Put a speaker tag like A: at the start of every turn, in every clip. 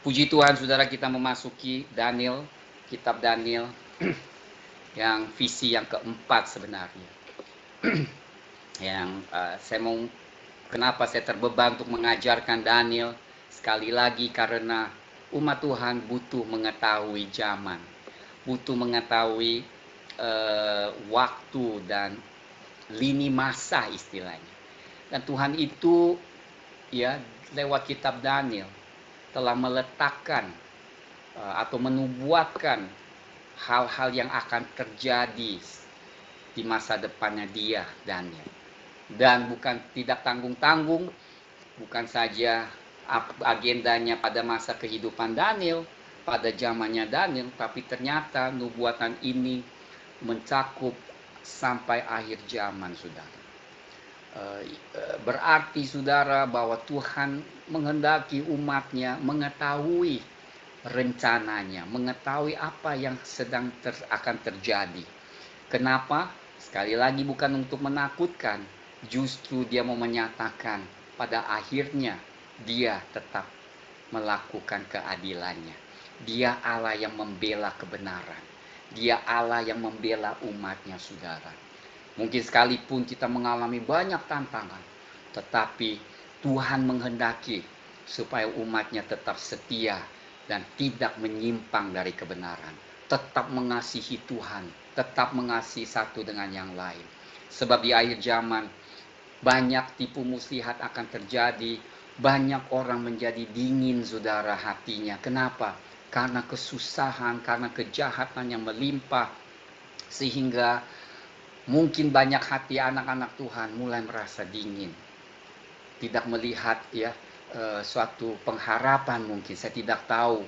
A: Puji Tuhan, saudara, kita memasuki Daniel, kitab Daniel yang visi yang keempat sebenarnya. Kenapa saya terbeban untuk mengajarkan Daniel? Sekali lagi karena umat Tuhan butuh mengetahui zaman, butuh mengetahui waktu dan lini masa istilahnya. Dan Tuhan itu ya lewat kitab Daniel telah meletakkan atau menubuatkan hal-hal yang akan terjadi di masa depannya dia, Daniel. Dan bukan tidak tanggung-tanggung, bukan saja agendanya pada masa kehidupan Daniel, pada zamannya Daniel, tapi ternyata nubuatan ini mencakup sampai akhir zaman, saudara. Berarti, saudara, bahwa Tuhan menghendaki umatnya mengetahui rencananya, mengetahui apa yang sedang akan terjadi. Kenapa? Sekali lagi bukan untuk menakutkan, justru dia mau menyatakan pada akhirnya dia tetap melakukan keadilannya. Dia Allah yang membela kebenaran. Dia Allah yang membela umatnya, saudara. Mungkin sekalipun kita mengalami banyak tantangan, tetapi Tuhan menghendaki supaya umatnya tetap setia dan tidak menyimpang dari kebenaran. Tetap mengasihi Tuhan, tetap mengasihi satu dengan yang lain. Sebab di akhir zaman, banyak tipu muslihat akan terjadi, banyak orang menjadi dingin, saudara, hatinya. Kenapa? Karena kesusahan, karena kejahatan yang melimpah, sehingga mungkin banyak hati anak-anak Tuhan mulai merasa dingin, tidak melihat suatu pengharapan. Mungkin saya tidak tahu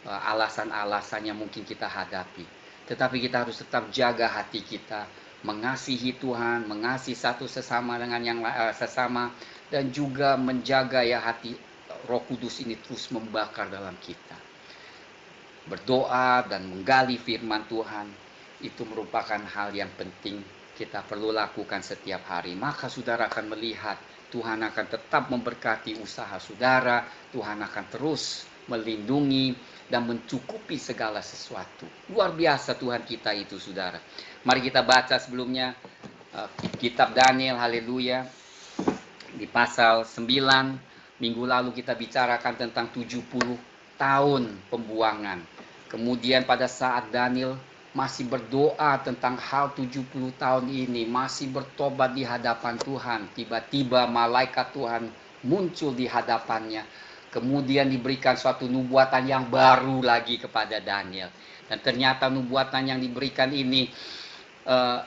A: alasan-alasannya mungkin kita hadapi, tetapi kita harus tetap jaga hati kita, mengasihi Tuhan, mengasihi satu sesama dengan yang sesama, dan juga menjaga hati Roh Kudus ini terus membakar dalam kita. Berdoa dan menggali firman Tuhan itu merupakan hal yang penting kita perlu lakukan setiap hari. Maka saudara akan melihat Tuhan akan tetap memberkati usaha saudara. Tuhan akan terus melindungi dan mencukupi segala sesuatu. Luar biasa Tuhan kita itu, saudara. Mari kita baca sebelumnya kitab Daniel, haleluya. Di pasal 9, minggu lalu kita bicarakan tentang 70 tahun pembuangan. Kemudian pada saat Daniel masih berdoa tentang hal 70 tahun ini, masih bertobat di hadapan Tuhan, tiba-tiba malaikat Tuhan muncul di hadapannya. Kemudian diberikan suatu nubuatan yang baru lagi kepada Daniel. Dan ternyata nubuatan yang diberikan ini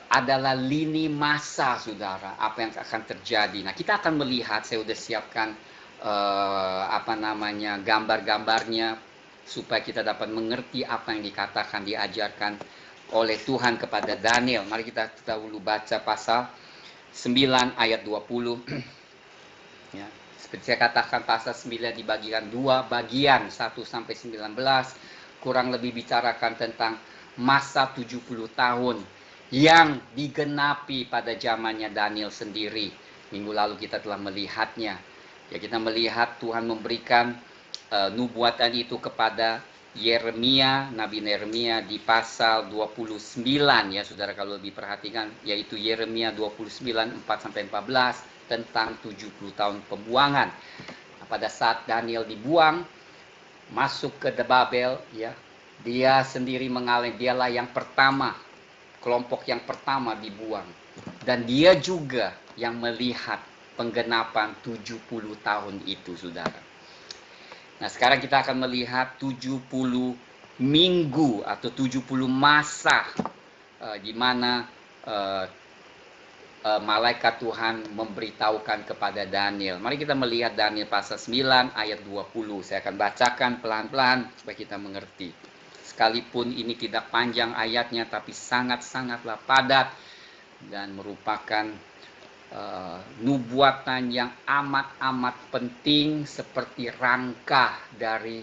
A: adalah lini masa, saudara, apa yang akan terjadi. Nah, kita akan melihat, saya sudah siapkan gambar-gambarnya supaya kita dapat mengerti apa yang dikatakan, diajarkan oleh Tuhan kepada Daniel. Mari kita dahulu baca pasal 9 ayat 20. Ya, seperti saya katakan, pasal 9 dibagikan dua bagian, 1 sampai 19, kurang lebih bicarakan tentang masa 70 tahun yang digenapi pada zamannya Daniel sendiri. Minggu lalu kita telah melihatnya. Ya, kita melihat Tuhan memberikan nubuatan itu kepada Yeremia, Nabi Yeremia di pasal 29, ya saudara, kalau lebih perhatikan, yaitu Yeremia 29 4 sampai 14 tentang 70 tahun pembuangan. Nah, pada saat Daniel dibuang masuk ke Babel, ya, dia sendiri mengalami, dialah yang pertama, kelompok yang pertama dibuang, dan dia juga yang melihat penggenapan 70 tahun itu, saudara. Nah, sekarang kita akan melihat 70 minggu atau 70 masa di mana malaikat Tuhan memberitahukan kepada Daniel. Mari kita melihat Daniel pasal 9 ayat 20. Saya akan bacakan pelan-pelan supaya kita mengerti. Sekalipun ini tidak panjang ayatnya, tapi sangat-sangatlah padat dan merupakan nubuatan yang amat-amat penting, seperti rangka dari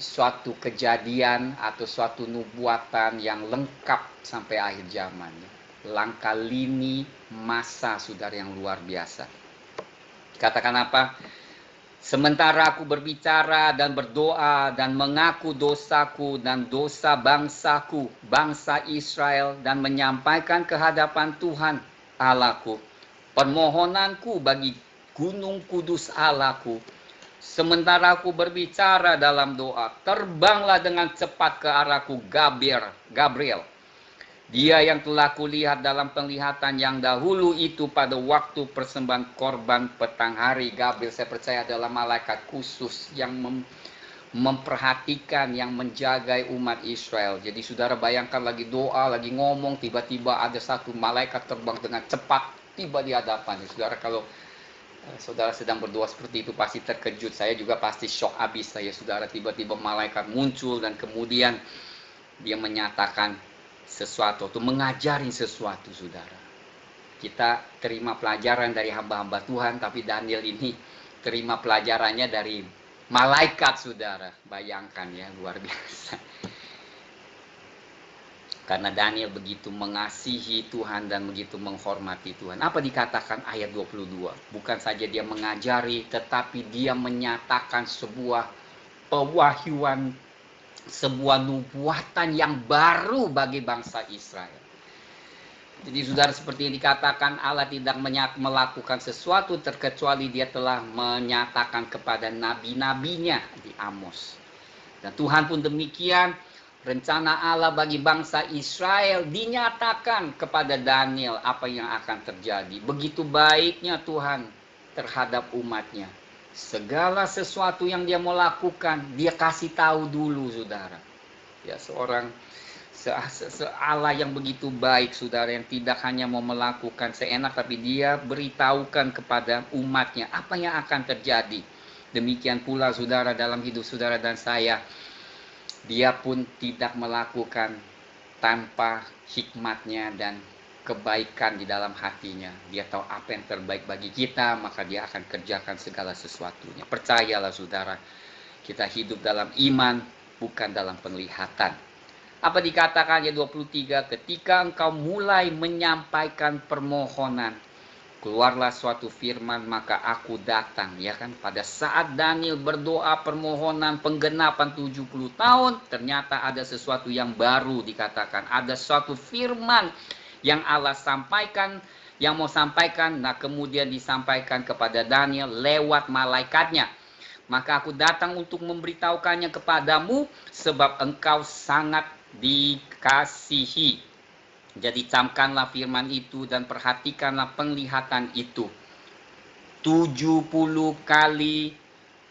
A: suatu kejadian atau suatu nubuatan yang lengkap sampai akhir zaman. Langkah lini masa, saudara, yang luar biasa. Katakan apa? Sementara aku berbicara dan berdoa dan mengaku dosaku dan dosa bangsaku, bangsa Israel, dan menyampaikan kehadapan Tuhan Allahku permohonanku bagi gunung kudus Allahku. Sementara aku berbicara dalam doa, terbanglah dengan cepat ke arahku Gabriel. Dia yang telah kulihat dalam penglihatan yang dahulu itu pada waktu persembahan korban petang hari. Gabriel saya percaya adalah malaikat khusus yang memperhatikan, yang menjaga umat Israel. Jadi saudara bayangkan lagi doa, lagi ngomong, tiba-tiba ada satu malaikat terbang dengan cepat tiba di hadapan. Saudara, kalau saudara sedang berdoa seperti itu pasti terkejut. Saya juga pasti shock habis saya, saudara. Tiba-tiba malaikat muncul dan kemudian dia menyatakan sesuatu atau mengajarin sesuatu, saudara. Kita terima pelajaran dari hamba-hamba Tuhan, tapi Daniel ini terima pelajarannya dari malaikat, saudara. Bayangkan ya, luar biasa. Karena Daniel begitu mengasihi Tuhan dan begitu menghormati Tuhan. Apa dikatakan ayat 22? Bukan saja dia mengajari, tetapi dia menyatakan sebuah pewahyuan, sebuah nubuatan yang baru bagi bangsa Israel. Jadi saudara, seperti yang dikatakan, Allah tidak melakukan sesuatu terkecuali dia telah menyatakan kepada nabi-nabinya di Amos. Dan Tuhan pun demikian, rencana Allah bagi bangsa Israel dinyatakan kepada Daniel apa yang akan terjadi. Begitu baiknya Tuhan terhadap umatnya. Segala sesuatu yang dia mau lakukan, dia kasih tahu dulu, saudara. Ya, seorang Allah yang begitu baik, saudara, yang tidak hanya mau melakukan seenak, tapi dia beritahukan kepada umatnya apa yang akan terjadi. Demikian pula, saudara, dalam hidup saudara dan saya, dia pun tidak melakukan tanpa hikmatnya dan kebaikan di dalam hatinya. Dia tahu apa yang terbaik bagi kita, maka dia akan kerjakan segala sesuatunya. Percayalah, saudara, kita hidup dalam iman, bukan dalam penglihatan. Apa dikatakan ayat 23? Ketika engkau mulai menyampaikan permohonan, keluarlah suatu firman, maka aku datang. Ya kan, pada saat Daniel berdoa permohonan penggenapan 70 tahun, ternyata ada sesuatu yang baru dikatakan. Ada suatu firman yang Allah sampaikan, yang mau sampaikan, nah kemudian disampaikan kepada Daniel lewat malaikatnya. Maka aku datang untuk memberitahukannya kepadamu, sebab engkau sangat dikasihi. Jadi camkanlah firman itu dan perhatikanlah penglihatan itu. 70 kali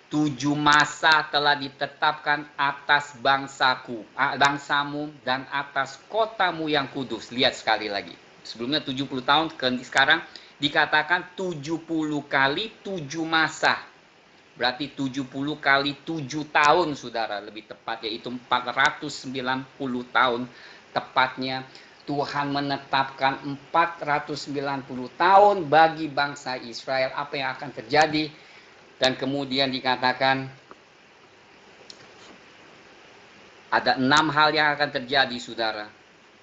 A: 7 masa telah ditetapkan atas bangsamu dan atas kotamu yang kudus. Lihat sekali lagi. Sebelumnya 70 tahun, sekarang dikatakan 70 kali 7 masa. Berarti 70 kali 7 tahun, saudara, lebih tepat, yaitu 490 tahun tepatnya. Tuhan menetapkan 490 tahun bagi bangsa Israel apa yang akan terjadi. Dan kemudian dikatakan ada 6 hal yang akan terjadi, saudara.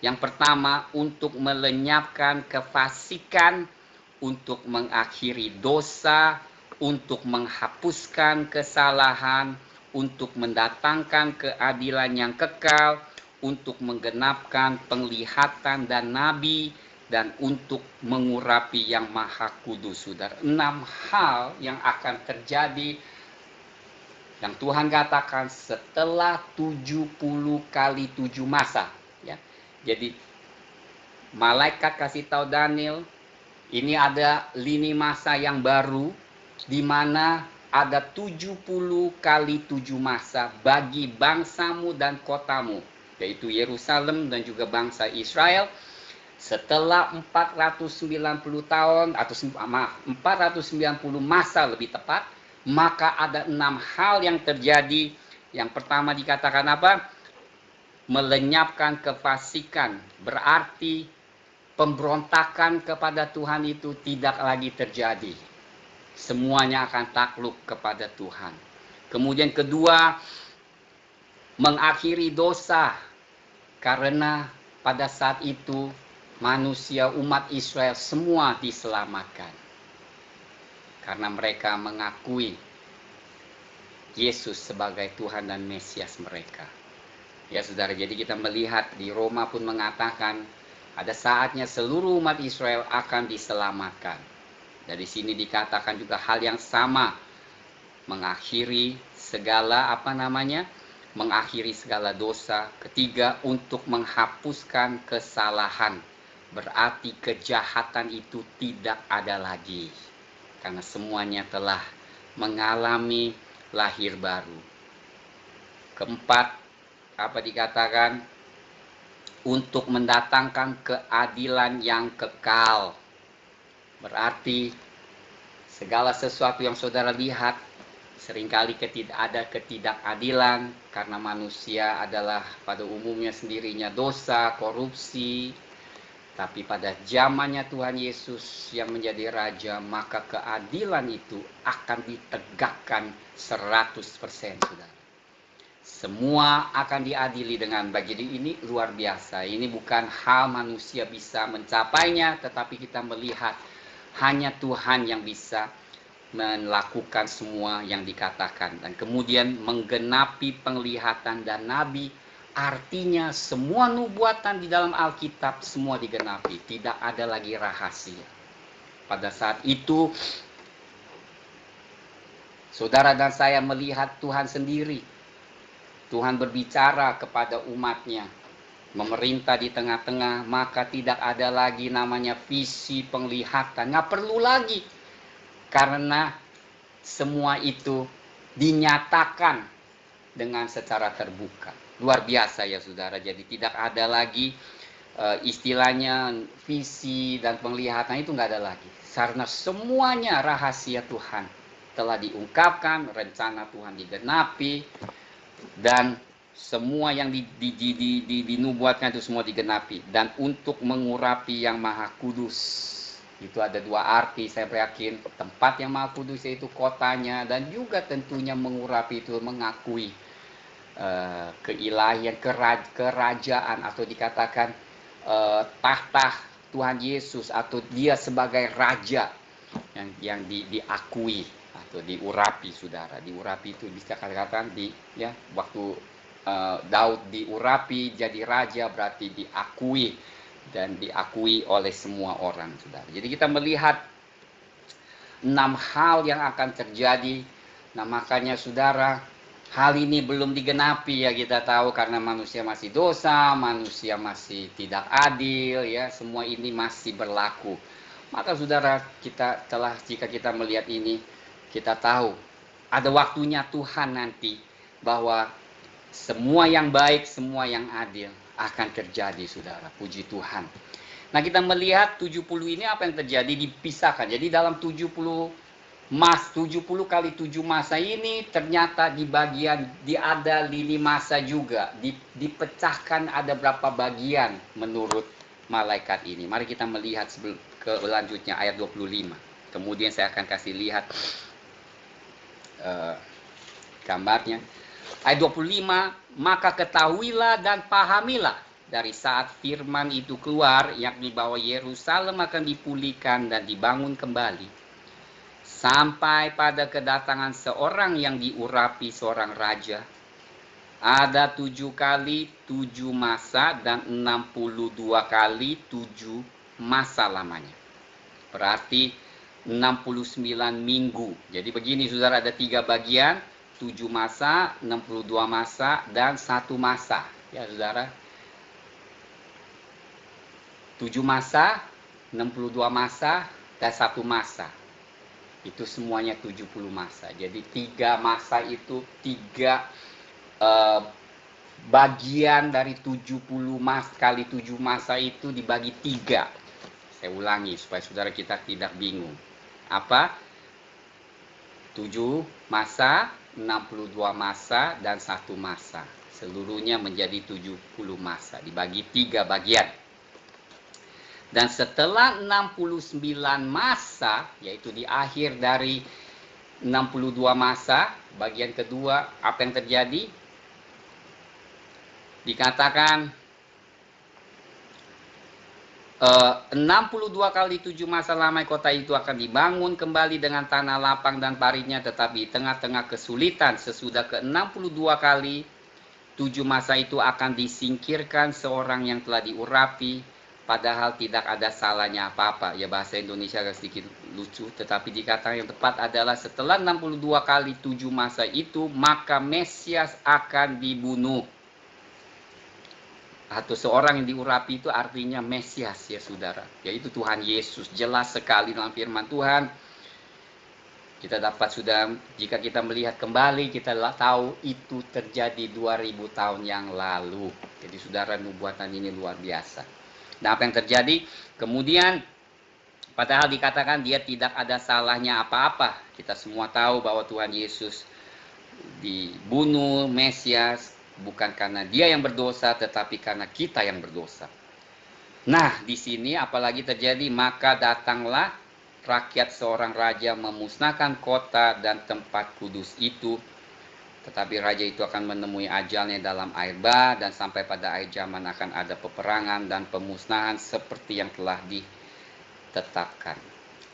A: Yang pertama, untuk melenyapkan kefasikan, untuk mengakhiri dosa, untuk menghapuskan kesalahan, untuk mendatangkan keadilan yang kekal, untuk menggenapkan penglihatan dan nabi, dan untuk mengurapi yang maha kudus, saudara. 6 hal yang akan terjadi yang Tuhan katakan setelah 70 kali 7 masa, ya. Jadi malaikat kasih tahu Daniel, ini ada lini masa yang baru di mana ada 70 kali 7 masa bagi bangsamu dan kotamu, yaitu Yerusalem dan juga bangsa Israel. Setelah 490 tahun, atau 490 masa lebih tepat, maka ada 6 hal yang terjadi. Yang pertama dikatakan apa? Melenyapkan kefasikan. Berarti pemberontakan kepada Tuhan itu tidak lagi terjadi. Semuanya akan takluk kepada Tuhan. Kemudian kedua, mengakhiri dosa. Karena pada saat itu manusia umat Israel semua diselamatkan. Karena mereka mengakui Yesus sebagai Tuhan dan Mesias mereka. Ya saudara, jadi kita melihat di Roma pun mengatakan ada saatnya seluruh umat Israel akan diselamatkan. Dari sini dikatakan juga hal yang sama, mengakhiri segala mengakhiri segala dosa. Ketiga, untuk menghapuskan kesalahan. Berarti kejahatan itu tidak ada lagi, karena semuanya telah mengalami lahir baru. Keempat, apa dikatakan? Untuk mendatangkan keadilan yang kekal. Berarti segala sesuatu yang saudara lihat, seringkali ada ketidakadilan karena manusia adalah pada umumnya sendirinya dosa, korupsi. Tapi pada zamannya Tuhan Yesus yang menjadi Raja, maka keadilan itu akan ditegakkan 100%, saudara. Semua akan diadili dengan baik. Jadi ini luar biasa. Ini bukan hal manusia bisa mencapainya, tetapi kita melihat hanya Tuhan yang bisa melakukan semua yang dikatakan. Dan kemudian menggenapi penglihatan dan nabi, artinya semua nubuatan di dalam Alkitab semua digenapi. Tidak ada lagi rahasia. Pada saat itu, saudara dan saya melihat Tuhan sendiri. Tuhan berbicara kepada umatnya, memerintah di tengah-tengah, maka tidak ada lagi namanya visi penglihatan. Nggak perlu lagi, karena semua itu dinyatakan dengan secara terbuka. Luar biasa ya saudara, jadi tidak ada lagi istilahnya visi dan penglihatan, itu nggak ada lagi. Karena semuanya rahasia Tuhan telah diungkapkan, rencana Tuhan digenapi, dan semua yang dinubuatkan itu semua digenapi. Dan untuk mengurapi yang maha kudus, itu ada dua arti, saya yakin. Tempat yang maha kudus yaitu kotanya, dan juga tentunya mengurapi itu mengakui keilahian, kerajaan, atau dikatakan tahta Tuhan Yesus, atau dia sebagai raja yang diakui atau diurapi, saudara. Diurapi itu bisa katakan waktu Daud diurapi jadi raja, berarti diakui dan diakui oleh semua orang, saudara. Jadi kita melihat 6 hal yang akan terjadi. Nah, makanya saudara, hal ini belum digenapi ya, kita tahu, karena manusia masih dosa, manusia masih tidak adil ya, semua ini masih berlaku. Maka saudara, jika kita melihat ini, kita tahu ada waktunya Tuhan nanti bahwa semua yang baik, semua yang adil akan terjadi, saudara. Puji Tuhan. Nah, kita melihat 70 ini apa yang terjadi, dipisahkan. Jadi dalam 70 kali 7 masa ini ternyata di bagian ada lini masa juga. Dipecahkan ada berapa bagian menurut malaikat ini. Mari kita melihat ke selanjutnya ayat 25. Kemudian saya akan kasih lihat gambarnya. Ayat 25, maka ketahuilah dan pahamilah dari saat firman itu keluar, yakni bahwa Yerusalem akan dipulihkan dan dibangun kembali, sampai pada kedatangan seorang yang diurapi seorang raja. Ada 7 kali 7 masa dan 62 kali 7 masa lamanya. Berarti 69 minggu. Jadi begini saudara, ada 3 bagian, 7 masa, 62 masa, dan 1 masa. Ya saudara, 7 masa, 62 masa, dan 1 masa. Itu semuanya 70 masa. Jadi 3 masa itu 3 bagian dari 70 kali 7 masa itu dibagi 3. Saya ulangi supaya saudara kita tidak bingung. Apa? 7 masa, 62 masa, dan 1 masa. Seluruhnya menjadi 70 masa. Dibagi 3 bagian. Dan setelah 69 masa, yaitu di akhir dari 62 masa, bagian kedua, apa yang terjadi? Dikatakan 62 kali 7 masa lamai kota itu akan dibangun kembali dengan tanah lapang dan paritnya, tetapi tengah-tengah kesulitan sesudah ke-62 kali 7 masa itu akan disingkirkan seorang yang telah diurapi, padahal tidak ada salahnya apa-apa. Ya, bahasa Indonesia agak sedikit lucu, tetapi dikatakan yang tepat adalah setelah 62 kali 7 masa itu, maka Mesias akan dibunuh. Atau seorang yang diurapi itu artinya Mesias, ya saudara, yaitu Tuhan Yesus. Jelas sekali dalam firman Tuhan kita dapat sudah, jika kita melihat kembali, kita tahu itu terjadi 2000 tahun yang lalu. Jadi saudara, nubuatan ini luar biasa. Nah, apa yang terjadi kemudian, padahal dikatakan dia tidak ada salahnya apa-apa. Kita semua tahu bahwa Tuhan Yesus dibunuh, Mesias, bukan karena dia yang berdosa, tetapi karena kita yang berdosa. Nah, di sini apalagi terjadi, maka datanglah rakyat seorang raja memusnahkan kota dan tempat kudus itu. Tetapi raja itu akan menemui ajalnya dalam air bah, dan sampai pada akhir zaman akan ada peperangan dan pemusnahan seperti yang telah ditetapkan.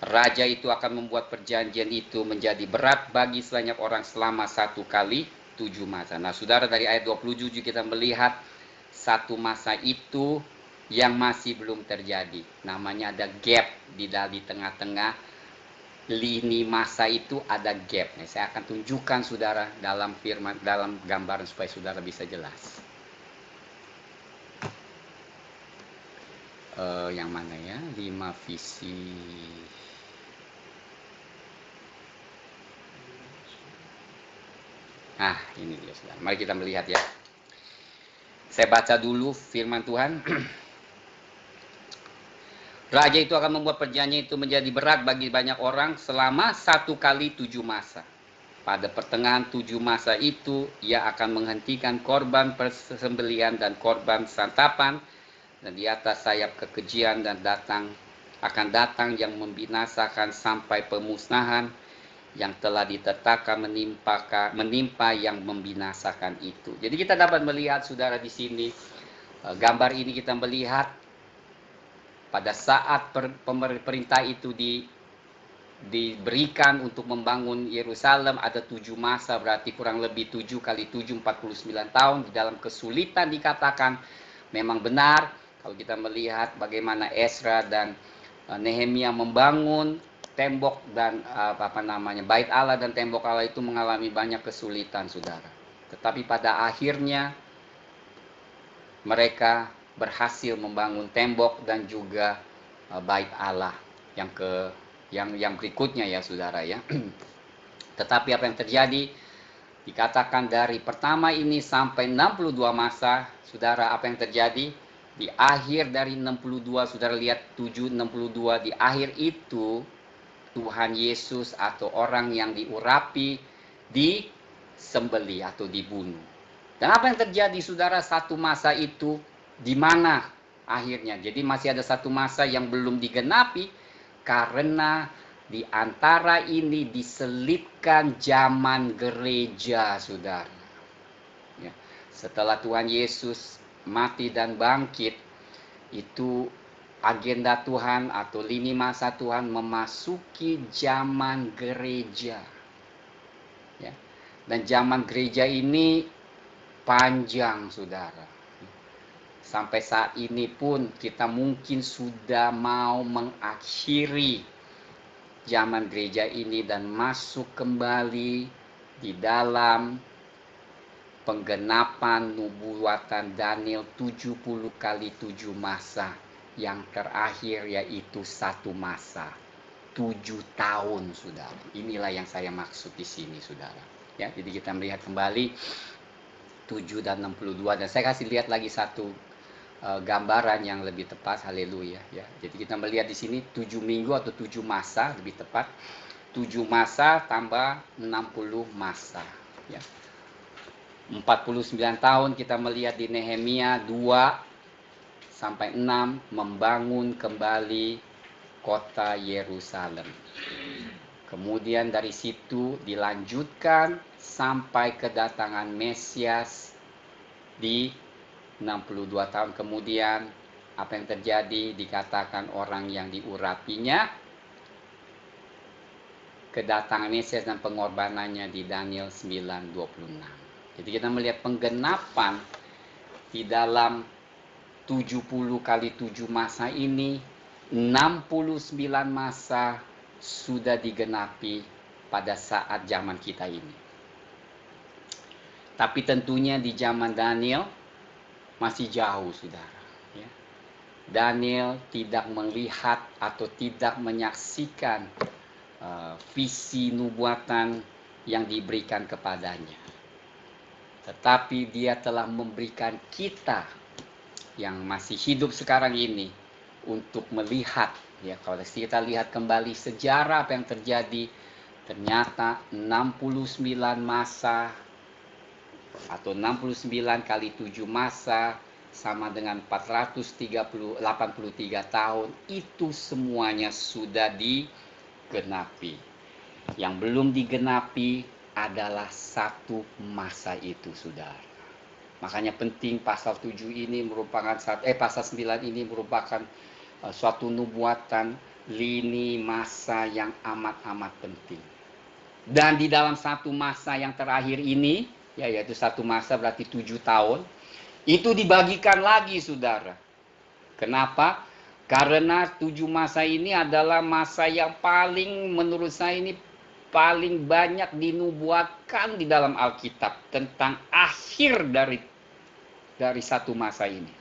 A: Raja itu akan membuat perjanjian itu menjadi berat bagi sebanyak orang selama 1 kali 7 masa. Nah, saudara, dari ayat 27 kita melihat satu masa itu yang masih belum terjadi. Namanya ada gap di tengah-tengah lini masa itu, ada gap. Nah, saya akan tunjukkan saudara dalam firman, dalam gambaran supaya saudara bisa jelas. Yang mana ya? 5 visi. Nah, ini dia saudara. Mari kita melihat ya. Saya baca dulu firman Tuhan. Raja itu akan membuat perjanjian itu menjadi berat bagi banyak orang selama 1 kali 7 masa. Pada pertengahan 7 masa itu, ia akan menghentikan korban persembelihan dan korban santapan, dan di atas sayap kekejian dan akan datang yang membinasakan sampai pemusnahan yang telah ditetapkan menimpa yang membinasakan itu. Jadi kita dapat melihat saudara di sini, gambar ini kita melihat pada saat pemerintah itu diberikan untuk membangun Yerusalem, ada 7 masa, berarti kurang lebih 7 kali 7, 49 tahun. Di dalam kesulitan dikatakan memang benar kalau kita melihat bagaimana Ezra dan Nehemia membangun tembok dan bait Allah dan tembok Allah itu mengalami banyak kesulitan saudara. Tetapi pada akhirnya mereka berhasil membangun tembok dan juga bait Allah yang berikutnya ya saudara ya. Tetapi apa yang terjadi, dikatakan dari pertama ini sampai 62 masa, saudara, apa yang terjadi? Di akhir dari 62, saudara lihat 762, di akhir itu Tuhan Yesus atau orang yang diurapi disembeli atau dibunuh. Dan apa yang terjadi saudara, satu masa itu di mana akhirnya? Jadi masih ada satu masa yang belum digenapi karena di antara ini diselipkan zaman gereja saudara. Ya. Setelah Tuhan Yesus mati dan bangkit, itu agenda Tuhan atau lini masa Tuhan memasuki zaman gereja. Ya. Dan zaman gereja ini panjang saudara. Sampai saat ini pun kita mungkin sudah mau mengakhiri zaman gereja ini dan masuk kembali di dalam penggenapan nubuatan Daniel 70 kali 7 masa. Yang terakhir yaitu satu masa 7 tahun saudara. Inilah yang saya maksud di sini saudara. Ya, jadi kita melihat kembali 7 dan 62, dan saya kasih lihat lagi satu gambaran yang lebih tepat. Haleluya ya. Jadi kita melihat di sini 7 minggu atau 7 masa lebih tepat. 7 masa tambah 60 masa ya. 49 tahun kita melihat di Nehemia 2 sampai 6 membangun kembali kota Yerusalem. Kemudian dari situ dilanjutkan sampai kedatangan Mesias di 62 tahun kemudian, Apa yang terjadi? Dikatakan orang yang diurapinya, kedatangan Mesias dan pengorbanannya di Daniel 9:26. Jadi kita melihat penggenapan di dalam 70 kali 7 masa ini, 69 masa sudah digenapi pada saat zaman kita ini. Tapi tentunya di zaman Daniel masih jauh, saudara. Ya. Daniel tidak melihat atau tidak menyaksikan visi nubuatan yang diberikan kepadanya. Tetapi dia telah memberikan kita yang masih hidup sekarang ini untuk melihat, ya, kalau kita lihat kembali sejarah apa yang terjadi, ternyata 69 masa atau 69 kali 7 masa sama dengan 483 tahun, itu semuanya sudah digenapi. Yang belum digenapi adalah satu masa itu, saudara. Makanya penting pasal 7 ini merupakan pasal 9 ini merupakan suatu nubuatan lini masa yang amat-amat penting. Dan di dalam satu masa yang terakhir ini, yaitu satu masa berarti 7 tahun, itu dibagikan lagi, saudara. Kenapa? Karena 7 masa ini adalah masa yang paling, menurut saya ini paling banyak dinubuatkan di dalam Alkitab tentang akhir dari satu masa ini,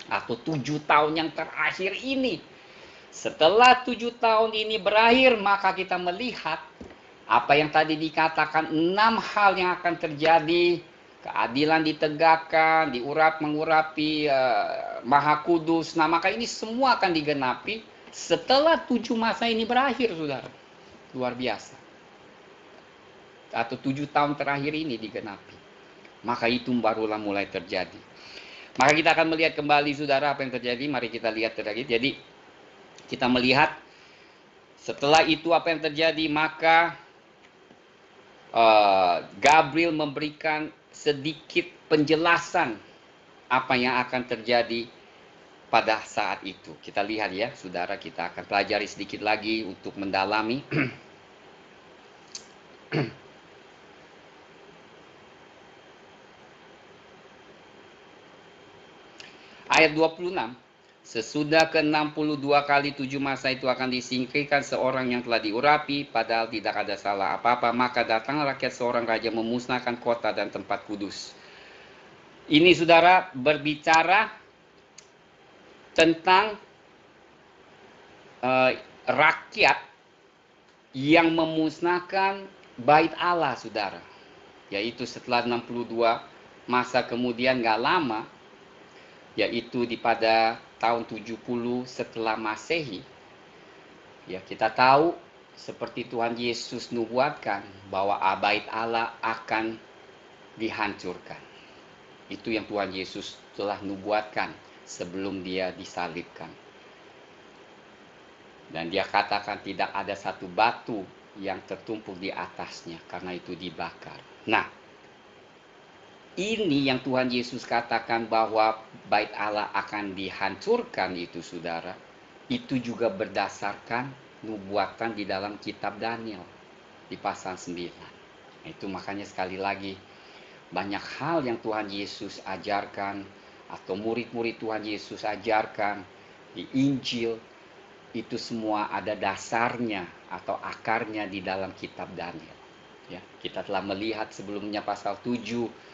A: atau 7 tahun yang terakhir ini. Setelah 7 tahun ini berakhir, maka kita melihat apa yang tadi dikatakan, 6 hal yang akan terjadi. Keadilan ditegakkan, mengurapi Maha Kudus. Nah, maka ini semua akan digenapi setelah 7 masa ini berakhir, saudara. Luar biasa. Atau 7 tahun terakhir ini digenapi. Maka itu barulah mulai terjadi. Maka kita akan melihat kembali, saudara, apa yang terjadi. Mari kita lihat lagi. Jadi kita melihat setelah itu apa yang terjadi. Maka Gabriel memberikan sedikit penjelasan apa yang akan terjadi pada saat itu. Kita lihat ya, saudara, kita akan pelajari sedikit lagi untuk mendalami. Ayat 26. Sesudah ke-62 kali 7 masa itu akan disingkirkan seorang yang telah diurapi, padahal tidak ada salah apa-apa. Maka datanglah rakyat seorang raja memusnahkan kota dan tempat kudus. Ini, saudara, berbicara tentang rakyat yang memusnahkan bait Allah, saudara. Yaitu setelah 62 masa kemudian, gak lama, yaitu pada tahun 70 setelah Masehi. Ya, kita tahu seperti Tuhan Yesus nubuatkan bahwa bait Allah akan dihancurkan. Itu yang Tuhan Yesus telah nubuatkan sebelum dia disalibkan. Dan dia katakan tidak ada satu batu yang tertumpuk di atasnya, karena itu dibakar. Nah, ini yang Tuhan Yesus katakan bahwa bait Allah akan dihancurkan itu, saudara. Itu juga berdasarkan nubuatan di dalam kitab Daniel di pasal 9. Nah, itu makanya sekali lagi banyak hal yang Tuhan Yesus ajarkan atau murid-murid Tuhan Yesus ajarkan di Injil, itu semua ada dasarnya atau akarnya di dalam kitab Daniel. Ya, kita telah melihat sebelumnya pasal 7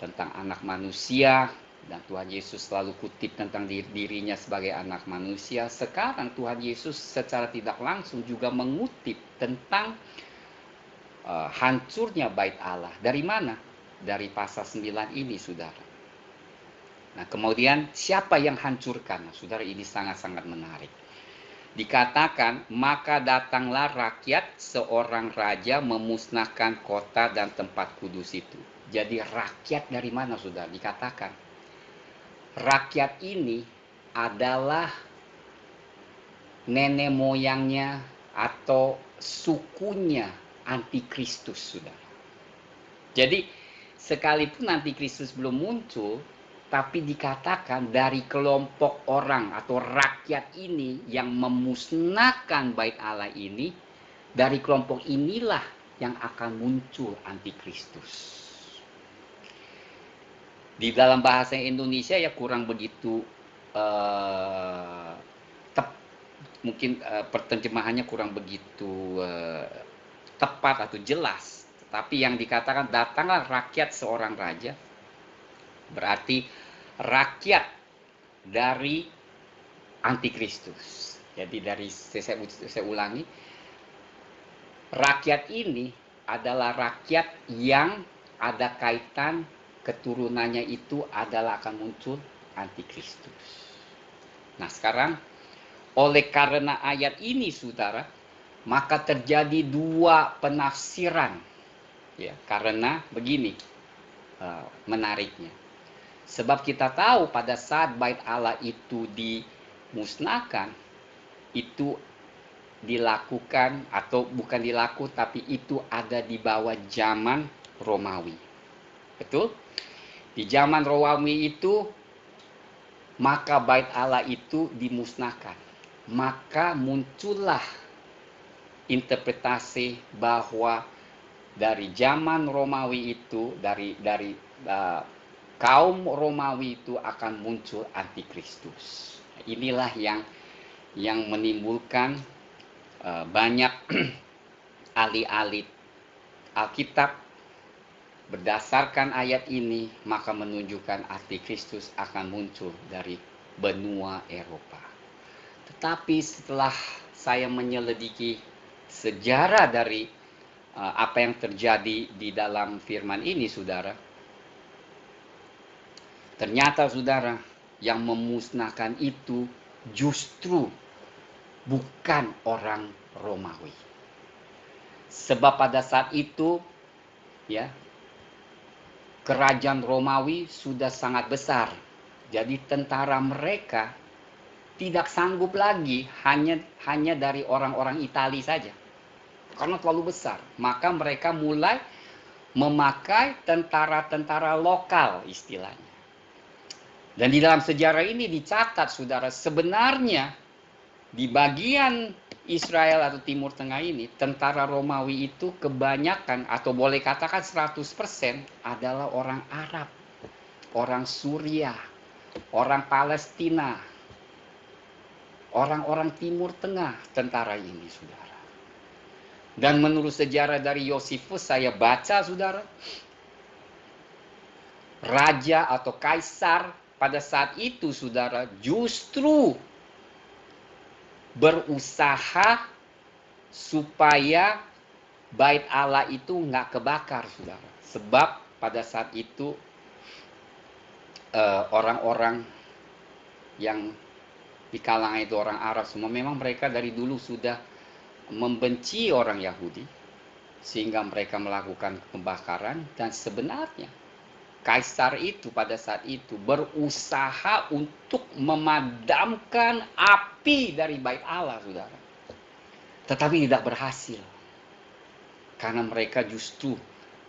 A: tentang anak manusia, dan Tuhan Yesus selalu kutip tentang dirinya sebagai anak manusia. Sekarang Tuhan Yesus secara tidak langsung juga mengutip tentang hancurnya bait Allah. Dari mana? Dari pasal 9 ini, saudara. Nah, kemudian siapa yang hancurkan? Nah, saudara, ini sangat-sangat menarik. Dikatakan, maka datanglah rakyat seorang raja memusnahkan kota dan tempat kudus itu. Jadi rakyat dari mana, saudara? Dikatakan rakyat ini adalah nenek moyangnya atau sukunya antikristus, saudara. Jadi sekalipun antikristus belum muncul, tetapi dikatakan dari kelompok orang atau rakyat ini yang memusnahkan bait Allah ini, dari kelompok inilah yang akan muncul antikristus. Di dalam bahasa Indonesia ya kurang begitu mungkin perterjemahannya kurang begitu tepat atau jelas. Tetapi yang dikatakan datanglah rakyat seorang raja, berarti rakyat dari antikristus. Jadi dari saya ulangi, rakyat ini adalah rakyat yang ada kaitan keturunannya itu adalah akan muncul antikristus. Nah sekarang oleh karena ayat ini saudara, maka terjadi dua penafsiran. Ya, karena begini menariknya. Sebab kita tahu pada saat bait Allah itu dimusnahkan, itu dilakukan atau bukan dilakukan, tapi itu ada di bawah zaman Romawi. Betul? Di zaman Romawi itu, maka bait Allah itu dimusnahkan. Maka muncullah interpretasi bahwa dari zaman Romawi itu, dari kaum Romawi itu akan muncul antikristus. Inilah yang menimbulkan banyak ahli-ahli Alkitab berdasarkan ayat ini, maka menunjukkan antikristus akan muncul dari benua Eropa. Tetapi setelah saya menyelidiki sejarah dari apa yang terjadi di dalam firman ini, saudara, ternyata saudara, yang memusnahkan itu justru bukan orang Romawi. Sebab pada saat itu, ya, kerajaan Romawi sudah sangat besar. Jadi tentara mereka tidak sanggup lagi hanya dari orang-orang Italia saja, karena terlalu besar. Maka mereka mulai memakai tentara-tentara lokal istilahnya. Dan di dalam sejarah ini dicatat saudara, sebenarnya di bagian Israel atau Timur Tengah ini, tentara Romawi itu kebanyakan atau boleh katakan 100% adalah orang Arab, orang Suriah, orang Palestina, orang-orang Timur Tengah tentara ini, saudara. Dan menurut sejarah dari Yosifus saya baca, saudara, raja atau kaisar pada saat itu, saudara, justru berusaha supaya bait Allah itu nggak kebakar, saudara. Sebab pada saat itu orang-orang yang di kalangan itu orang Arab semua, memang mereka dari dulu sudah membenci orang Yahudi, sehingga mereka melakukan pembakaran. Dan sebenarnya kaisar itu pada saat itu berusaha untuk memadamkan api dari bait Allah, saudara, tetapi tidak berhasil, karena mereka justru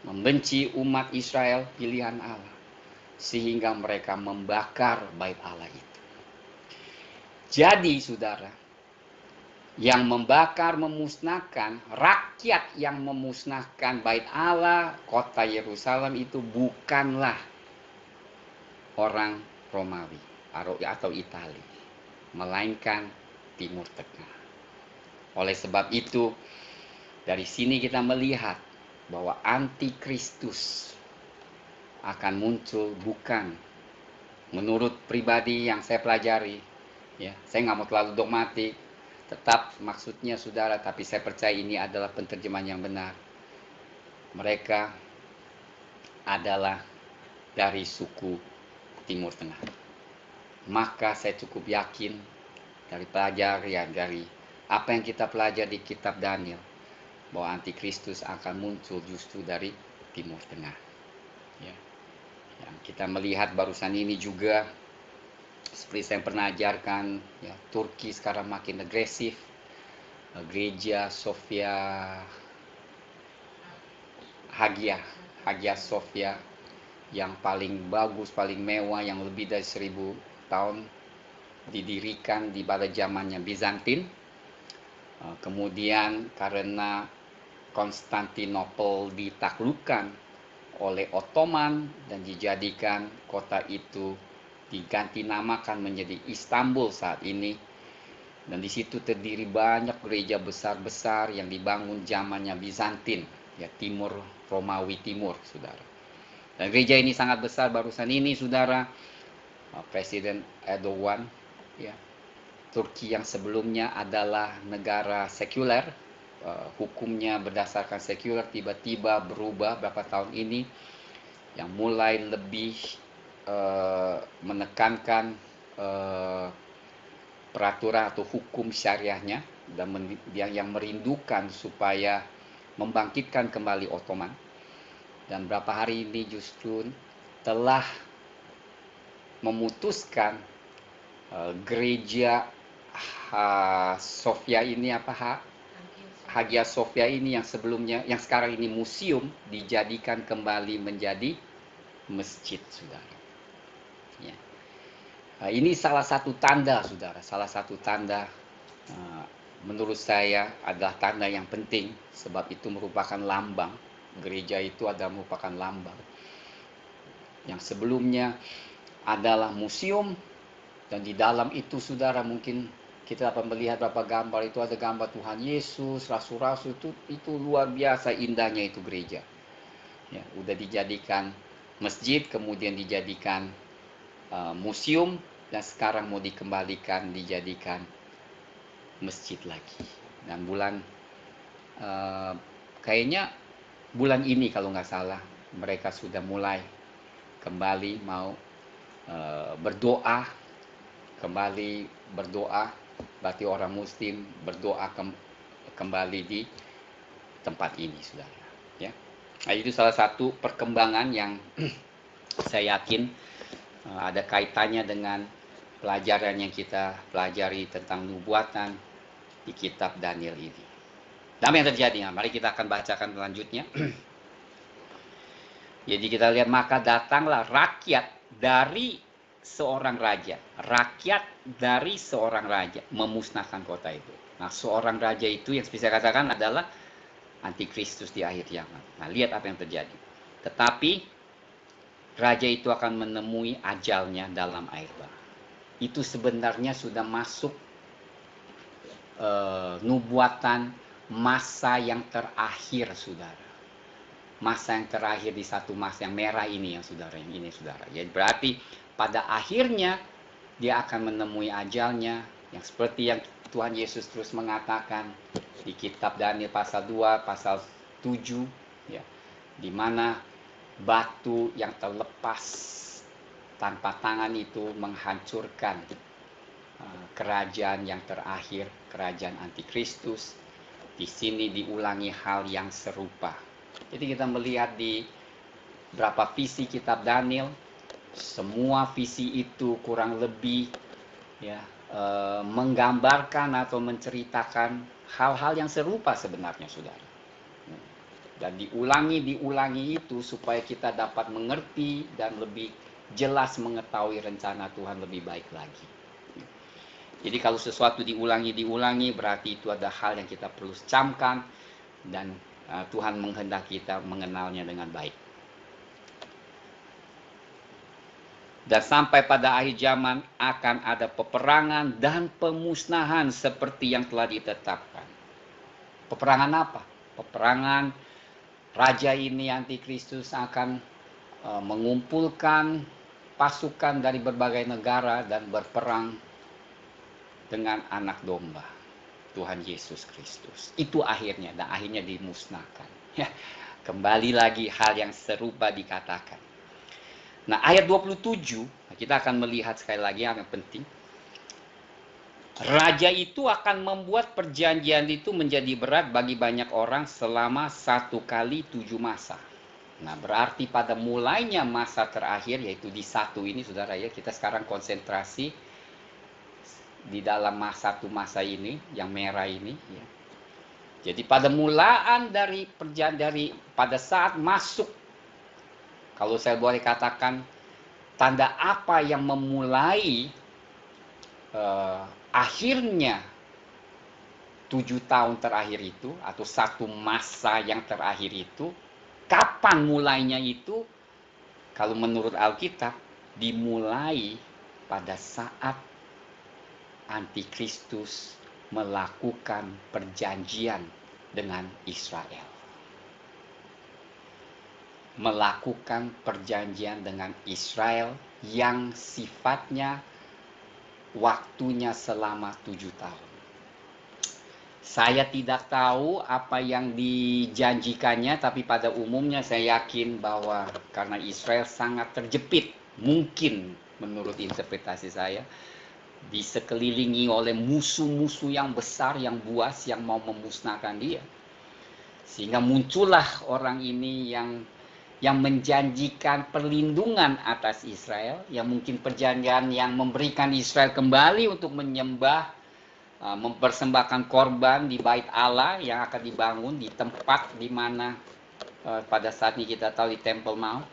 A: membenci umat Israel pilihan Allah, sehingga mereka membakar bait Allah itu. Jadi saudara, yang membakar, memusnahkan, rakyat yang memusnahkan bait Allah, kota Yerusalem itu bukanlah orang Romawi atau Italia, melainkan Timur Tengah. Oleh sebab itu, dari sini kita melihat bahwa antikristus akan muncul bukan menurut pribadi yang saya pelajari. Ya, saya nggak mau terlalu dogmatik, tetap maksudnya saudara, tapi saya percaya ini adalah penerjemahan yang benar. Mereka adalah dari suku Timur Tengah. Maka saya cukup yakin dari apa yang kita pelajari di kitab Daniel, bahwa antikristus akan muncul justru dari Timur Tengah. Ya. Yang kita melihat barusan ini juga, seperti saya pernah ajarkan, ya, Turki sekarang makin agresif. Gereja Hagia Sophia yang paling bagus, paling mewah, yang lebih dari 1000 tahun, didirikan pada zamannya Bizantin. Kemudian karena Konstantinopel ditaklukkan oleh Ottoman dan dijadikan kota itu diganti namakan menjadi Istanbul saat ini. Dan di situ terdiri banyak gereja besar-besar yang dibangun zamannya Bizantin, ya, Timur, Romawi Timur, saudara. Dan gereja ini sangat besar. Barusan ini, saudara, Presiden Erdogan, ya, Turki yang sebelumnya adalah negara sekuler, hukumnya berdasarkan sekuler, tiba-tiba berubah beberapa tahun ini, yang mulai lebih menekankan peraturan atau hukum syariahnya, dan yang merindukan supaya membangkitkan kembali Ottoman. Dan berapa hari ini justru telah memutuskan gereja Sofia ini, Hagia Sophia ini, yang sebelumnya, yang sekarang ini museum, dijadikan kembali menjadi masjid, saudara. Ya. Ini salah satu tanda, saudara, salah satu tanda, menurut saya adalah tanda yang penting, sebab itu merupakan lambang. Gereja itu adalah merupakan lambang. Yang sebelumnya adalah museum, dan di dalam itu, saudara, mungkin kita dapat melihat beberapa gambar. Itu ada gambar Tuhan Yesus, rasul-rasul, itu luar biasa indahnya itu gereja. Ya, udah dijadikan masjid, kemudian dijadikan museum, dan sekarang mau dikembalikan dijadikan masjid lagi. Dan kayaknya bulan ini kalau nggak salah, mereka sudah mulai kembali mau berdoa, berarti orang Muslim berdoa kembali di tempat ini, saudara. Ya, nah, itu salah satu perkembangan yang saya yakin ada kaitannya dengan pelajaran yang kita pelajari tentang nubuatan di kitab Daniel ini. Dan apa yang terjadi? Nah, mari kita akan bacakan selanjutnya. Jadi kita lihat, maka datanglah rakyat dari seorang raja. Rakyat dari seorang raja memusnahkan kota itu. Nah, seorang raja itu yang bisa katakan adalah antikristus di akhir zaman. Nah, lihat apa yang terjadi. Tetapi raja itu akan menemui ajalnya dalam air bah. Itu sebenarnya sudah masuk nubuatan masa yang terakhir, saudara. Masa yang terakhir di satu masa yang merah ini, yang saudara, yang ini, saudara. Jadi berarti pada akhirnya dia akan menemui ajalnya, yang seperti yang Tuhan Yesus terus mengatakan di kitab Daniel pasal 2, pasal 7, ya, di mana batu yang terlepas tanpa tangan itu menghancurkan kerajaan yang terakhir, kerajaan antikristus. Di sini diulangi hal yang serupa. Jadi kita melihat di berapa visi kitab Daniel, semua visi itu kurang lebih, ya, menggambarkan atau menceritakan hal-hal yang serupa sebenarnya, saudara. Dan diulangi itu supaya kita dapat mengerti dan lebih jelas mengetahui rencana Tuhan lebih baik lagi. Jadi kalau sesuatu diulangi berarti itu ada hal yang kita perlu camkan, dan Tuhan menghendaki kita mengenalnya dengan baik. Dan sampai pada akhir zaman akan ada peperangan dan pemusnahan seperti yang telah ditetapkan. Peperangan apa? Peperangan raja ini, antikristus, akan mengumpulkan pasukan dari berbagai negara dan berperang dengan anak domba, Tuhan Yesus Kristus. Itu akhirnya, dan akhirnya dimusnahkan. Ya, kembali lagi hal yang serupa dikatakan. Nah, ayat 27, kita akan melihat sekali lagi yang penting. Raja itu akan membuat perjanjian itu menjadi berat bagi banyak orang selama 1 kali 7 masa. Nah, berarti pada mulainya masa terakhir, yaitu di 1 ini, saudara, ya, kita sekarang konsentrasi di dalam satu masa ini, yang merah ini, ya. Jadi pada mulaan pada saat masuk Kalau saya boleh katakan, tanda apa yang memulai akhirnya 7 tahun terakhir itu, atau satu masa yang terakhir itu, kapan mulainya itu? Kalau menurut Alkitab, dimulai pada saat Antikristus melakukan perjanjian dengan Israel. Melakukan perjanjian dengan Israel yang sifatnya waktunya selama 7 tahun. Saya tidak tahu apa yang dijanjikannya, tapi pada umumnya saya yakin bahwa karena Israel sangat terjepit, mungkin menurut interpretasi saya, disekelilingi oleh musuh-musuh yang besar, yang buas, yang mau memusnahkan dia. Sehingga muncullah orang ini yang menjanjikan perlindungan atas Israel, yang mungkin perjanjian yang memberikan Israel kembali untuk menyembah, mempersembahkan korban di bait Allah yang akan dibangun di tempat di mana pada saat ini kita tahu di Temple Mount.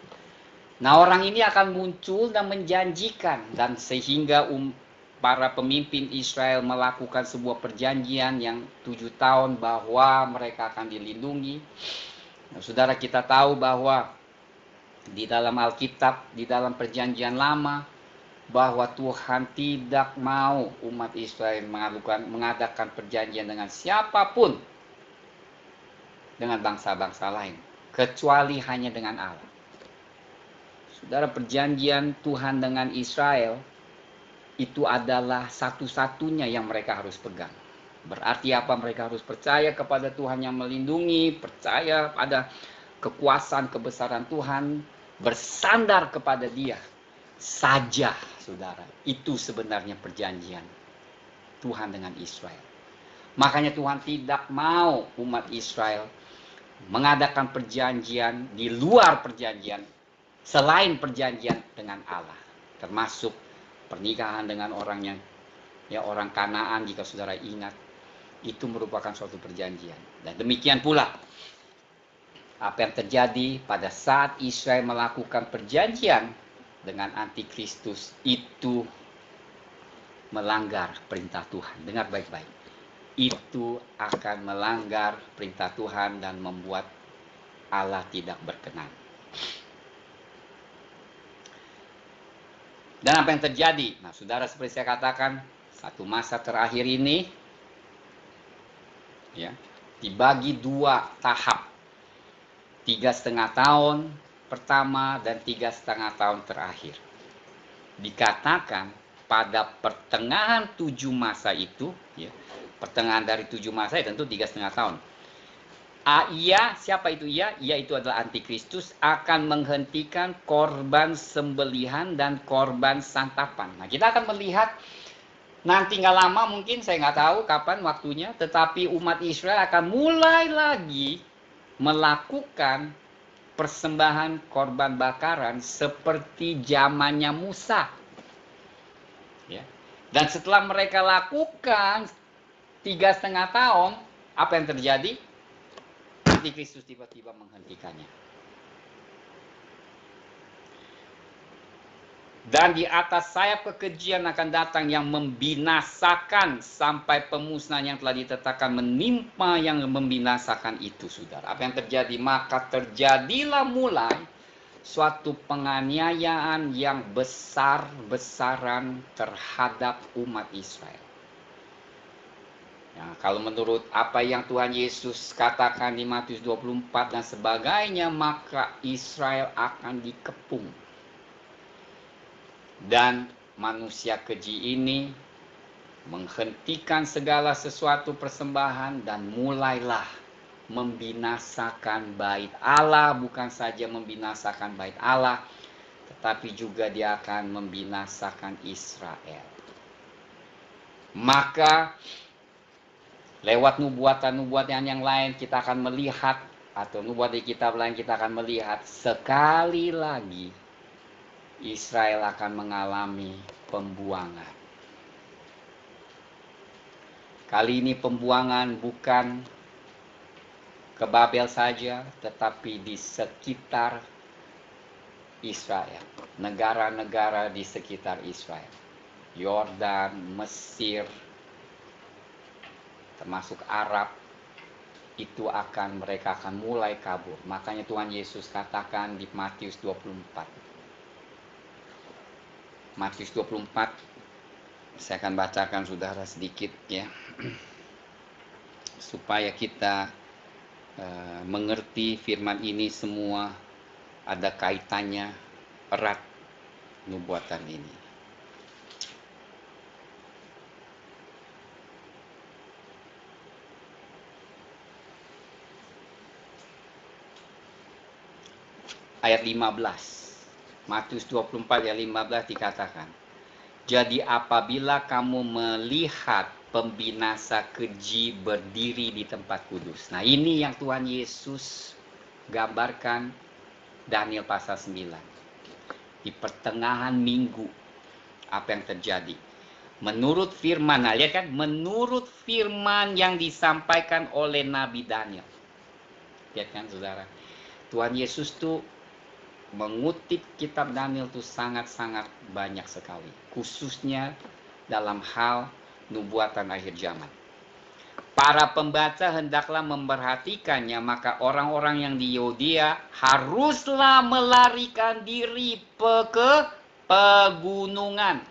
A: Nah, orang ini akan muncul dan menjanjikan, dan sehingga para pemimpin Israel melakukan sebuah perjanjian yang 7 tahun bahwa mereka akan dilindungi. Nah, saudara, kita tahu bahwa di dalam Alkitab, di dalam perjanjian lama, bahwa Tuhan tidak mau umat Israel mengadakan perjanjian dengan siapapun, dengan bangsa-bangsa lain, kecuali hanya dengan Allah. Saudara, perjanjian Tuhan dengan Israel itu adalah satu-satunya yang mereka harus pegang. Berarti apa? Mereka harus percaya kepada Tuhan yang melindungi, percaya pada kekuasaan kebesaran Tuhan, bersandar kepada Dia saja, saudara. Itu sebenarnya perjanjian Tuhan dengan Israel. Makanya Tuhan tidak mau umat Israel mengadakan perjanjian di luar perjanjian, selain perjanjian dengan Allah, termasuk pernikahan dengan orang yang orang Kanaan. Jika saudara ingat, itu merupakan suatu perjanjian. Dan demikian pula apa yang terjadi pada saat Israel melakukan perjanjian dengan Antikristus, itu melanggar perintah Tuhan. Dengar baik-baik, itu akan melanggar perintah Tuhan dan membuat Allah tidak berkenan. Dan apa yang terjadi? Nah, saudara, seperti saya katakan, satu masa terakhir ini ya dibagi 2 tahap, 3,5 tahun pertama dan 3,5 tahun terakhir. Dikatakan pada pertengahan 7 masa itu, ya, pertengahan dari 7 masa ya tentu 3,5 tahun. Ia, siapa itu ia? Ia itu adalah Antikristus, akan menghentikan korban sembelihan dan korban santapan. Nah, kita akan melihat nanti nggak lama, mungkin saya nggak tahu kapan waktunya, tetapi umat Israel akan mulai lagi melakukan persembahan korban bakaran seperti zamannya Musa. Ya. Dan setelah mereka lakukan 3,5 tahun, apa yang terjadi? Antikristus tiba-tiba menghentikannya. Dan di atas sayap kekejian akan datang yang membinasakan sampai pemusnahan yang telah ditetapkan menimpa yang membinasakan itu, saudara. Apa yang terjadi? Maka terjadilah mulai suatu penganiayaan yang besar-besaran terhadap umat Israel. Ya, kalau menurut apa yang Tuhan Yesus katakan di Matius 24 dan sebagainya, maka Israel akan dikepung. Dan manusia keji ini menghentikan segala sesuatu persembahan dan mulailah membinasakan bait Allah. Bukan saja membinasakan bait Allah, tetapi juga dia akan membinasakan Israel. Maka lewat nubuatan-nubuatan yang lain kita akan melihat, atau nubuat di kitab lain kita akan melihat, sekali lagi Israel akan mengalami pembuangan. Kali ini pembuangan bukan ke Babel saja, tetapi di sekitar Israel, negara-negara di sekitar Israel, Yordan, Mesir, termasuk Arab, itu mereka akan mulai kabur. Makanya Tuhan Yesus katakan di Matius 24. Matius 24, saya akan bacakan saudara sedikit ya, supaya kita mengerti firman ini semua ada kaitannya erat nubuatan ini. Ayat 15. Matius 24 ayat 15 dikatakan, jadi apabila kamu melihat pembinasa keji berdiri di tempat kudus. Nah, ini yang Tuhan Yesus gambarkan Daniel pasal 9. Di pertengahan minggu, apa yang terjadi? Menurut firman, nah lihat kan, menurut firman yang disampaikan oleh Nabi Daniel. Lihat kan saudara, Tuhan Yesus tuh mengutip kitab Daniel itu sangat-sangat banyak sekali, khususnya dalam hal nubuatan akhir zaman. Para pembaca hendaklah memperhatikannya, maka orang-orang yang di Yudea haruslah melarikan diri ke pegunungan.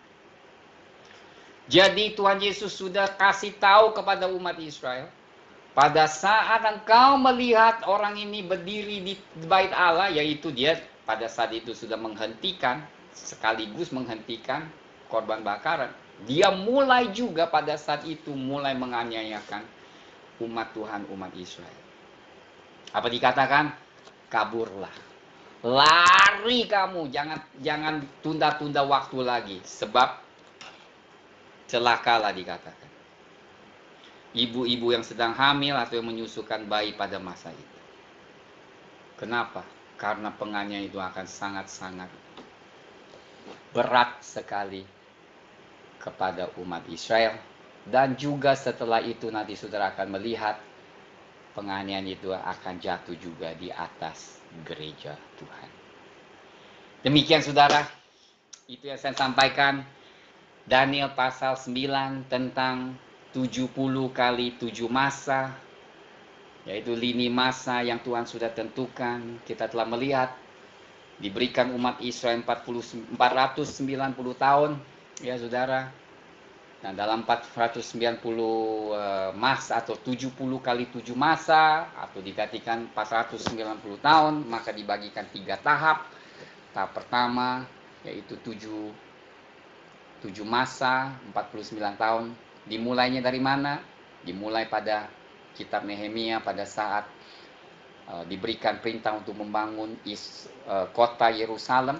A: Jadi Tuhan Yesus sudah kasih tahu kepada umat Israel, pada saat engkau melihat orang ini berdiri di bait Allah, yaitu dia pada saat itu sudah menghentikan, sekaligus menghentikan korban bakaran. Dia mulai juga pada saat itu mulai menganiayakan umat Tuhan, umat Israel. Apa dikatakan? Kaburlah. Lari kamu, jangan tunda-tunda waktu lagi, sebab celakalah dikatakan ibu-ibu yang sedang hamil atau yang menyusukan bayi pada masa itu. Kenapa? Karena penganiayaan itu akan sangat-sangat berat sekali kepada umat Israel. Dan juga setelah itu nanti saudara akan melihat penganiayaan itu akan jatuh juga di atas gereja Tuhan. Demikian saudara, itu yang saya sampaikan. Daniel pasal 9 tentang 70 kali 7 masa, yaitu lini masa yang Tuhan sudah tentukan. Kita telah melihat diberikan umat Israel 490 tahun, ya saudara. Nah, dalam 490 masa atau 70 kali 7 masa, atau dikatakan 490 tahun, maka dibagikan 3 tahap. Tahap pertama yaitu 7 masa, 49 tahun. Dimulainya dari mana? Dimulai pada kitab Nehemia pada saat diberikan perintah untuk membangun kota Yerusalem.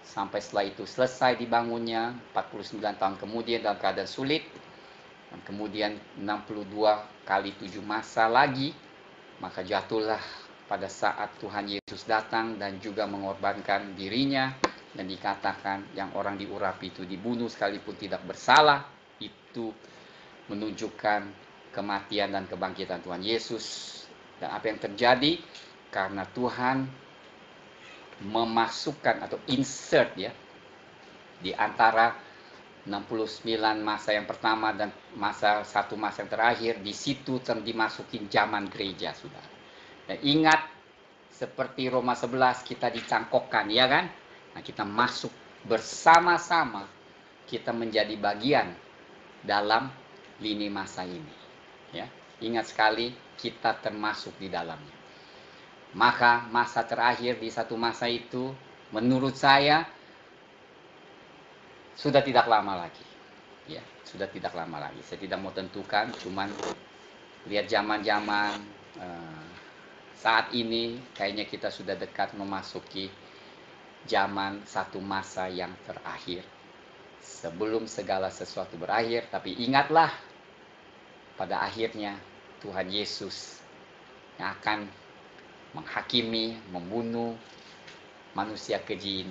A: Sampai setelah itu selesai dibangunnya, 49 tahun kemudian dalam keadaan sulit. Dan kemudian 62 kali 7 masa lagi, maka jatuhlah pada saat Tuhan Yesus datang dan juga mengorbankan dirinya. Dan dikatakan yang orang diurapi itu dibunuh sekalipun tidak bersalah. Itu menunjukkan kematian dan kebangkitan Tuhan Yesus. Dan apa yang terjadi? Karena Tuhan memasukkan atau insert ya di antara 69 masa yang pertama dan satu masa yang terakhir, di situ dimasukin zaman gereja, saudara. Dan ingat, seperti Roma 11 kita dicangkokkan, ya kan? Nah, kita masuk bersama-sama, kita menjadi bagian dalam lini masa ini. Ya, ingat sekali, kita termasuk di dalamnya. Maka masa terakhir di satu masa itu, menurut saya sudah tidak lama lagi. Ya, sudah tidak lama lagi. Saya tidak mau tentukan, cuman lihat zaman-zaman saat ini kayaknya kita sudah dekat memasuki zaman satu masa yang terakhir. Sebelum segala sesuatu berakhir, tapi ingatlah pada akhirnya Tuhan Yesus yang akan menghakimi, membunuh manusia keji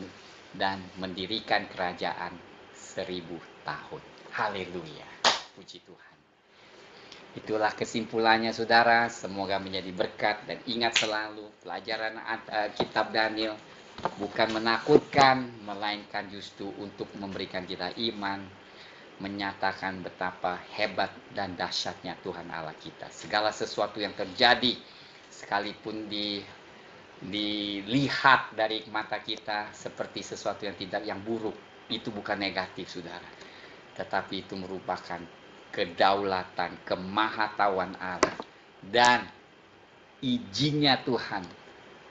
A: dan mendirikan kerajaan 1000 tahun. Haleluya, puji Tuhan. Itulah kesimpulannya saudara, semoga menjadi berkat. Dan ingat selalu pelajaran kitab Daniel Bukan menakutkan, melainkan justru untuk memberikan kita iman, menyatakan betapa hebat dan dahsyatnya Tuhan Allah kita. Segala sesuatu yang terjadi, sekalipun dilihat dari mata kita seperti sesuatu yang buruk, itu bukan negatif, saudara, tetapi itu merupakan kedaulatan, kemahatauan Allah, dan izinnya Tuhan.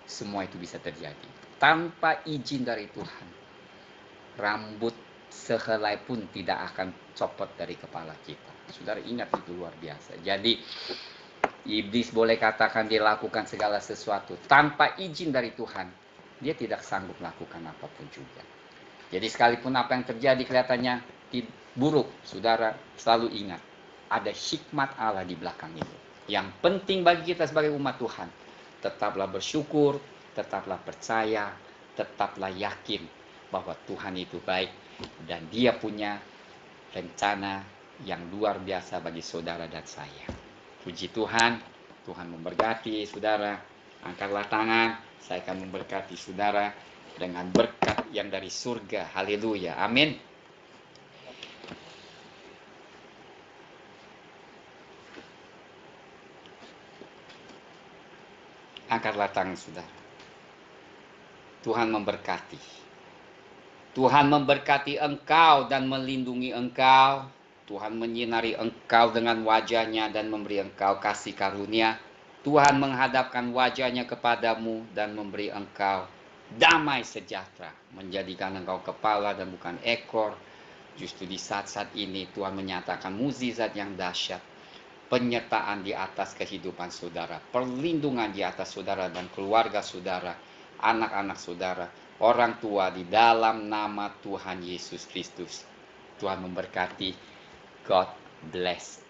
A: Semua itu bisa terjadi. Tanpa izin dari Tuhan, rambut sehelai pun tidak akan copot dari kepala kita. Saudara ingat, itu luar biasa. Jadi iblis boleh katakan dia lakukan segala sesuatu tanpa izin dari Tuhan, dia tidak sanggup melakukan apapun juga. Jadi sekalipun apa yang terjadi kelihatannya buruk, saudara selalu ingat, ada hikmat Allah di belakang itu. Yang penting bagi kita sebagai umat Tuhan, tetaplah bersyukur, tetaplah percaya, tetaplah yakin bahwa Tuhan itu baik dan dia punya rencana yang luar biasa bagi saudara dan saya. Puji Tuhan, Tuhan memberkati saudara. Angkatlah tangan, saya akan memberkati saudara dengan berkat yang dari surga. Haleluya, amin. Angkatlah tangan saudara. Tuhan memberkati. Tuhan memberkati engkau dan melindungi engkau. Tuhan menyinari engkau dengan wajah-Nya dan memberi engkau kasih karunia. Tuhan menghadapkan wajah-Nya kepadamu dan memberi engkau damai sejahtera, menjadikan engkau kepala dan bukan ekor. Justru di saat-saat ini Tuhan menyatakan mukjizat yang dahsyat, penyertaan di atas kehidupan saudara, perlindungan di atas saudara dan keluarga saudara, anak-anak saudara, orang tua, di dalam nama Tuhan Yesus Kristus. Tuhan memberkati. God bless